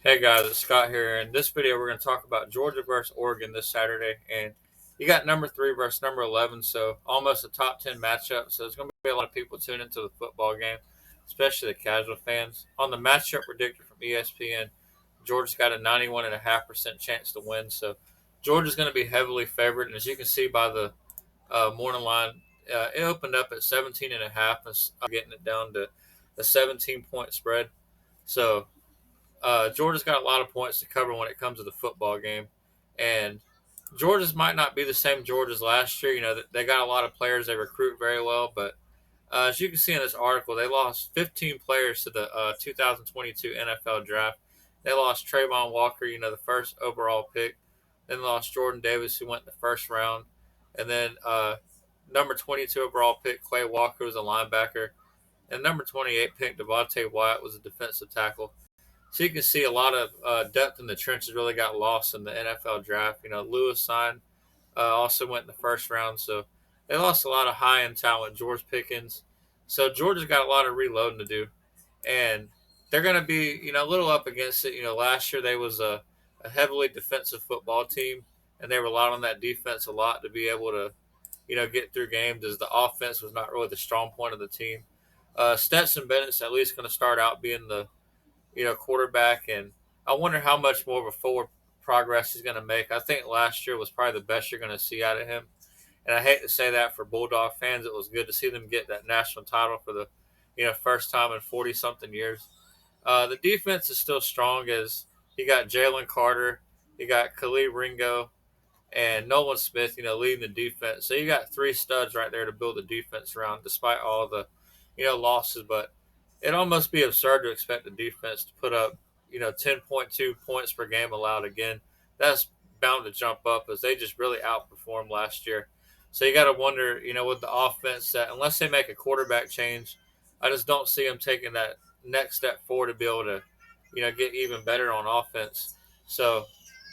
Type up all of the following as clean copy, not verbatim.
Hey guys, it's Scott here. In this video, we're going to talk about Georgia versus Oregon this Saturday, and you got number three versus number 11, so almost a top 10 matchup. So there's going to be a lot of people tuning into the football game, especially the casual fans. On the matchup predictor from ESPN, Georgia's got a 91.5% chance to win. So Georgia's going to be heavily favored, and as you can see by the morning line, it opened up at 17.5, and getting it down to a 17-point spread. So Georgia's got a lot of points to cover when it comes to the football game, and Georgia's might not be the same Georgia's last year. You know, they got a lot of players, they recruit very well, but as you can see in this article, they lost 15 players to the 2022 NFL draft. They lost Trayvon Walker, you know, the first overall pick. Then they lost Jordan Davis, who went in the first round, and then number 22 overall pick Clay Walker was a linebacker, and number 28 pick Devontae Wyatt was a defensive tackle. So you can see a lot of depth in the trenches really got lost in the NFL draft. You know, Lewis signed, also went in the first round. So they lost a lot of high end talent, George Pickens. So Georgia's got a lot of reloading to do. And they're going to be, you know, a little up against it. You know, last year they was a heavily defensive football team, and they relied on that defense a lot to be able to, you know, get through games as the offense was not really the strong point of the team. Stetson Bennett's at least going to start out being the quarterback, and I wonder how much more of a forward progress he's going to make. I think last year was probably the best you're going to see out of him, and I hate to say that for Bulldog fans. It was good to see them get that national title for the first time in 40 something years. The defense is still strong as you got Jalen Carter, you got Khalid Ringo, and Nolan Smith, you know, leading the defense. So you got three studs right there to build the defense around, despite all the, losses. But it'd almost be absurd to expect the defense to put up, 10.2 points per game allowed again. That's bound to jump up as they just really outperformed last year. So you got to wonder, with the offense that unless they make a quarterback change, I just don't see them taking that next step forward to be able to, get even better on offense. So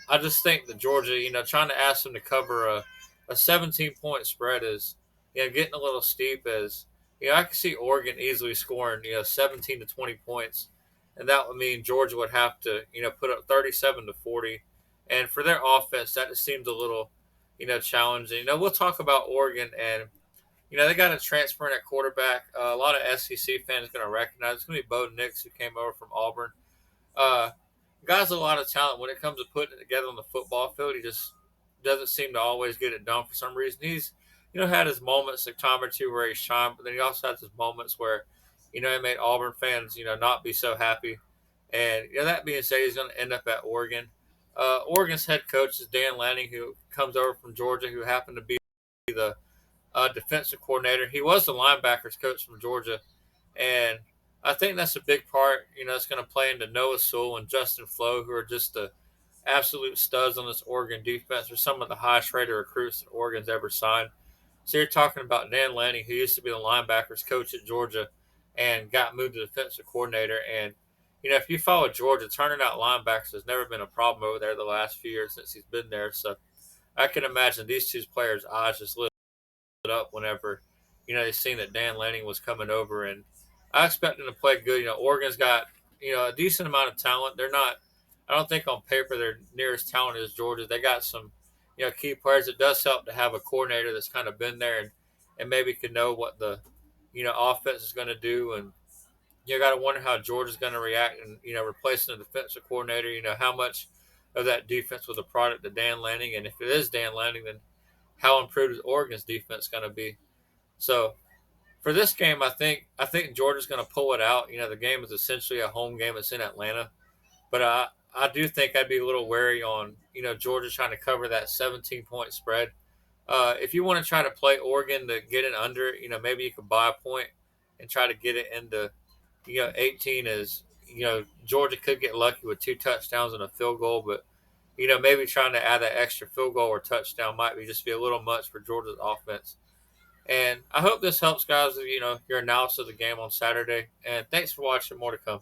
I just think that Georgia, trying to ask them to cover a 17-point spread is, getting a little steep. As I can see Oregon easily scoring, 17 to 20 points, and that would mean Georgia would have to, put up 37 to 40. And for their offense, that just seems a little, challenging. We'll talk about Oregon, and they got a transfer at quarterback. A lot of SEC fans are going to recognize it's going to be Bo Nix, who came over from Auburn. Uh, Guy's a lot of talent when it comes to putting it together on the football field. He just doesn't seem to always get it done for some reason. He's, had his moments, a time or two where he shined, but then he also has his moments where, he made Auburn fans, not be so happy. And that being said, he's going to end up at Oregon. Oregon's head coach is Dan Lanning, who comes over from Georgia, who happened to be the defensive coordinator. He was the linebackers coach from Georgia, and I think that's a big part. It's going to play into Noah Sewell and Justin Flo, who are just the absolute studs on this Oregon defense. They're some of the highest rated recruits that Oregon's ever signed. So you're talking about Dan Lanning, who used to be the linebackers coach at Georgia and got moved to defensive coordinator. And, if you follow Georgia, turning out linebackers has never been a problem over there the last few years since he's been there. So I can imagine these two players' eyes just lit up whenever, they seen that Dan Lanning was coming over. And I expect them to play good. Oregon's got, a decent amount of talent. They're not, I don't think on paper they're near as talented as Georgia. They got some, key players. It does help to have a coordinator that's kind of been there and maybe can know what the, offense is going to do. And you got to wonder how Georgia's going to react and, replacing the defensive coordinator, how much of that defense was a product of Dan Lanning. And if it is Dan Lanning, then how improved is Oregon's defense going to be? So for this game, I think Georgia's going to pull it out. The game is essentially a home game. It's in Atlanta, but I do think I'd be a little wary on Georgia trying to cover that 17-point spread. If you want to try to play Oregon to get it under, maybe you could buy a point and try to get it into 18. As Georgia could get lucky with two touchdowns and a field goal, but maybe trying to add that extra field goal or touchdown might be a little much for Georgia's offense. And I hope this helps, guys, with, your analysis of the game on Saturday. And thanks for watching. More to come.